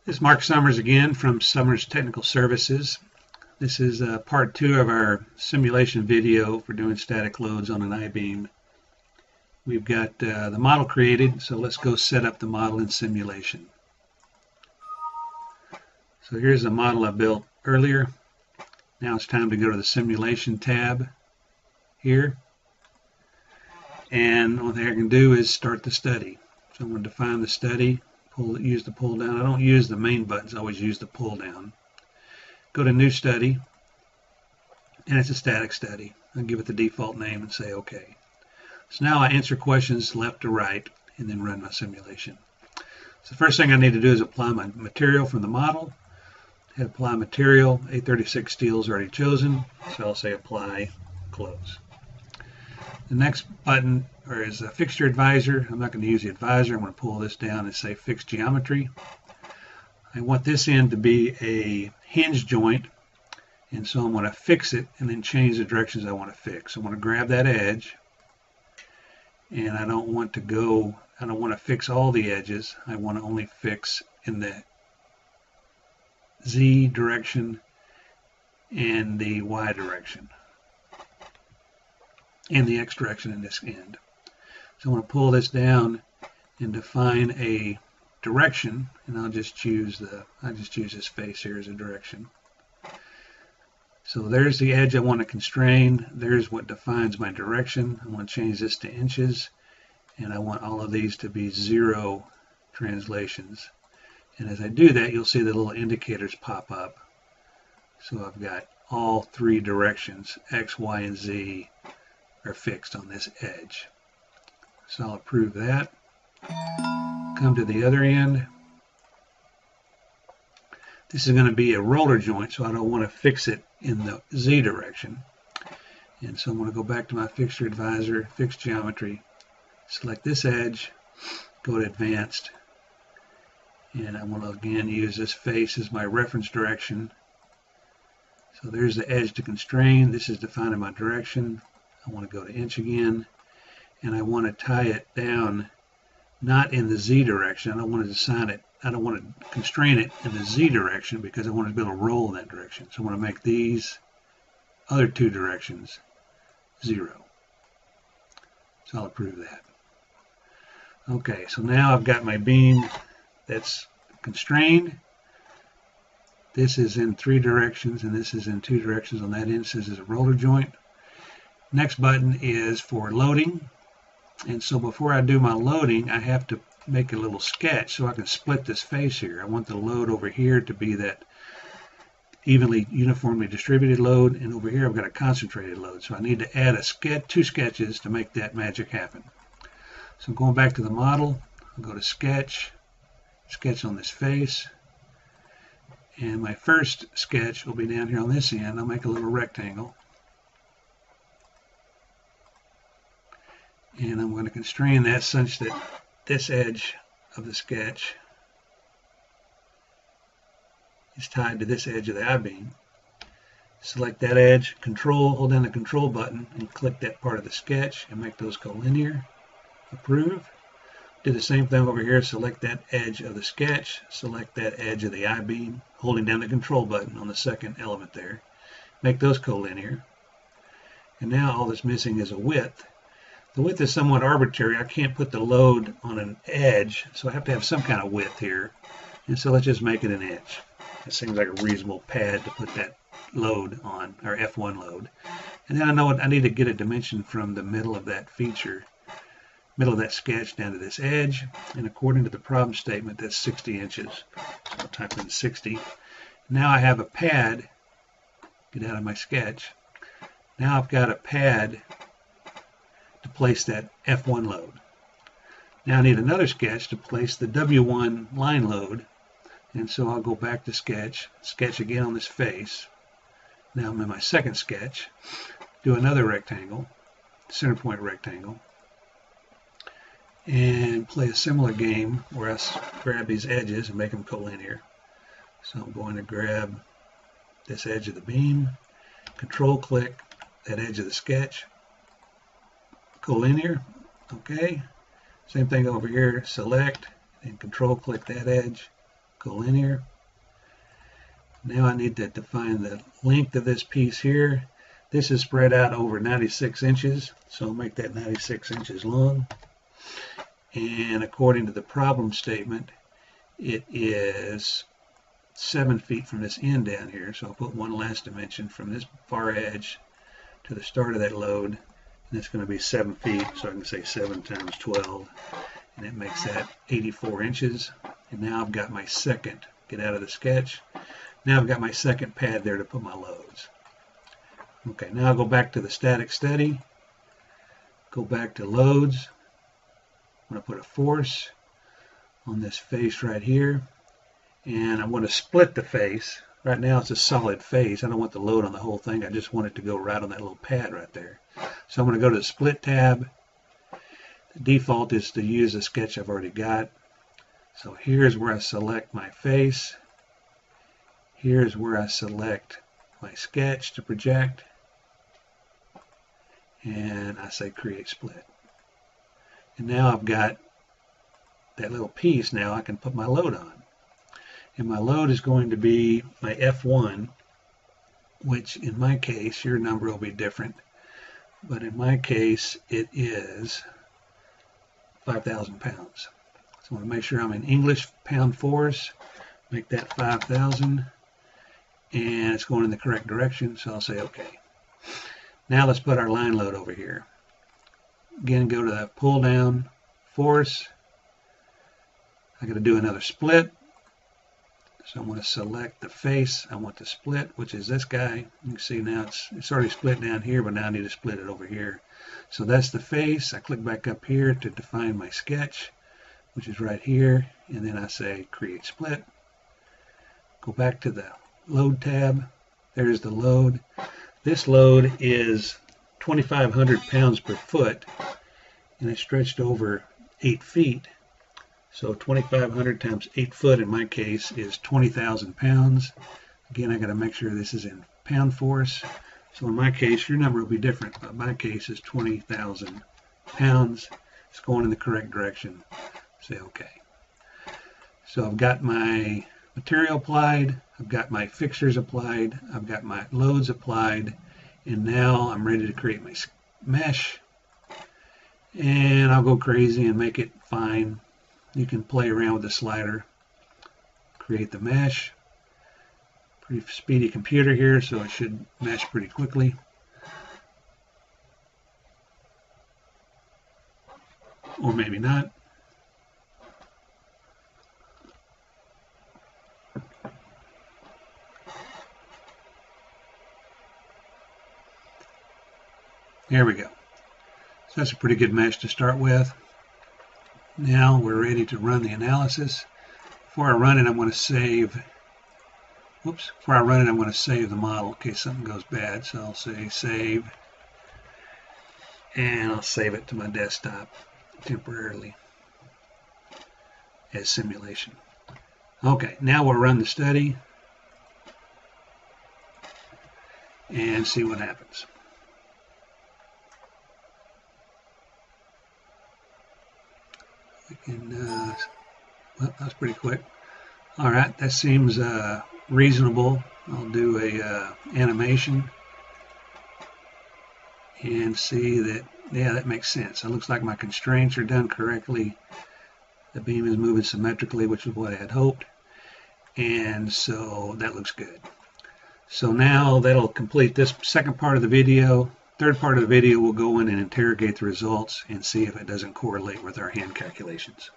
This is Mark Summers again from Summers Technical Services. This is part 2 of our simulation video for doing static loads on an I-beam. We've got the model created, so let's go set up the model in simulation. So here's the model I built earlier. Now it's time to go to the simulation tab here. And what I can do is start the study. So I'm going to define the study. Use the pull down. I don't use the main buttons, I always use the pull down. Go to new study, and it's a static study. I'll give it the default name and say OK. So now I answer questions left to right and then run my simulation. So the first thing I need to do is apply my material from the model. Hit apply material. A36 steel is already chosen, so I'll say apply, close. The next button is a fixture advisor. I'm not going to use the advisor. I'm going to pull this down and say fixed geometry. I want this end to be a hinge joint, and so I'm going to fix it and then change the directions I want to fix. I want to grab that edge, and I don't want to fix all the edges. I want to only fix in the Z direction and the Y direction, and the X direction in this end. So I'm going to pull this down and define a direction, and I'll just choose this face here as a direction. So there's the edge I want to constrain. There's what defines my direction. I want to change this to inches, and I want all of these to be 0 translations. And as I do that, you'll see the little indicators pop up. So I've got all 3 directions, X, Y, and Z, are fixed on this edge. So I'll approve that. Come to the other end. This is going to be a roller joint, so I don't want to fix it in the Z direction. And so I'm going to go back to my fixture advisor, fixed geometry, select this edge, go to advanced, and I'm going to again use this face as my reference direction. So there's the edge to constrain. This is defining my direction. I want to go to inch again, and I want to tie it down not in the Z direction. I don't want to constrain it in the Z direction because I want to be able to roll in that direction. So I want to make these other 2 directions 0. So I'll approve that. Okay, so now I've got my beam that's constrained. This is in 3 directions, and this is in 2 directions on that end. This is a roller joint. Next button is for loading, and so before I do my loading I have to make a little sketch so I can split this face here. I want the load over here to be that uniformly distributed load, and over here I've got a concentrated load, so I need to add 2 sketches to make that magic happen. So I'm going back to the model. I'll go to sketch on this face, and my first sketch will be down here on this end. I'll make a little rectangle. And I'm going to constrain that such that this edge of the sketch is tied to this edge of the I-beam. Select that edge, hold down the control button, and click that part of the sketch and make those collinear. Approve. Do the same thing over here. Select that edge of the sketch, select that edge of the I-beam, holding down the control button on the second element there. Make those collinear. And now all that's missing is a width. The width is somewhat arbitrary. I can't put the load on an edge, so I have to have some kind of width here. And so let's just make it an inch. That seems like a reasonable pad to put that load on, or F1 load. And then I know I need to get a dimension from the middle of that sketch down to this edge. And according to the problem statement, that's 60 inches. So I'll type in 60. Now I have a pad. Get out of my sketch. Now I've got a pad to place that F1 load. Now I need another sketch to place the W1 line load, and so I'll go back to sketch again on this face. Now I'm in my second sketch, do another rectangle, center point rectangle, and play a similar game where I grab these edges and make them collinear. So I'm going to grab this edge of the beam, control click that edge of the sketch, collinear, okay. Same thing over here, select and control click that edge, go linear. Now I need to define the length of this piece here. This is spread out over 96 inches, so I'll make that 96 inches long. And according to the problem statement, it is 7 feet from this end down here. So I'll put one last dimension from this far edge to the start of that load. And it's going to be 7 feet, so I can say 7 times 12. And it makes that 84 inches. And now I've got my second, get out of the sketch. Now I've got my second pad there to put my loads. Okay, now I'll go back to the static study. Go back to loads. I'm going to put a force on this face right here. And I'm going to split the face. Right now it's a solid face. I don't want the load on the whole thing. I just want it to go right on that little pad right there. So I'm going to go to the split tab. The default is to use a sketch I've already got. So here's where I select my face. Here's where I select my sketch to project. And I say create split. And now I've got that little piece. Now I can put my load on. And my load is going to be my F1, which in my case, your number will be different. But in my case, it is 5,000 pounds. So I want to make sure I'm in English pound force. Make that 5,000. And it's going in the correct direction, so I'll say OK. Now let's put our line load over here. Again, go to that pull down, force. I got to do another split. So I'm going to select the face I want to split, which is this guy. You can see now it's already split down here, but now I need to split it over here. So that's the face. I click back up here to define my sketch, which is right here. And then I say create split. Go back to the load tab. There's the load. This load is 2,500 pounds per foot, and it's stretched over 8 feet. So 2,500 times 8 foot in my case is 20,000 pounds. Again, I got to make sure this is in pound force. So in my case, your number will be different, but my case is 20,000 pounds. It's going in the correct direction. Say OK. So I've got my material applied, I've got my fixtures applied, I've got my loads applied, and now I'm ready to create my mesh. And I'll go crazy and make it fine. You can play around with the slider, create the mesh. Pretty speedy computer here, so it should mesh pretty quickly. Or maybe not. There we go. So that's a pretty good mesh to start with. Now we're ready to run the analysis. Before I run it, I'm going to save. Before I run it, I'm going to save the model in case something goes bad. So I'll say save, and I'll save it to my desktop temporarily as simulation. Okay, now we'll run the study and see what happens. We can, well, that was pretty quick. All right, that seems reasonable. I'll do a animation and see that, yeah, that makes sense. It looks like my constraints are done correctly. The beam is moving symmetrically, which is what I had hoped. And so that looks good. So now that'll complete this second part of the video. Third part of the video, we'll go in and interrogate the results and see if it doesn't correlate with our hand calculations.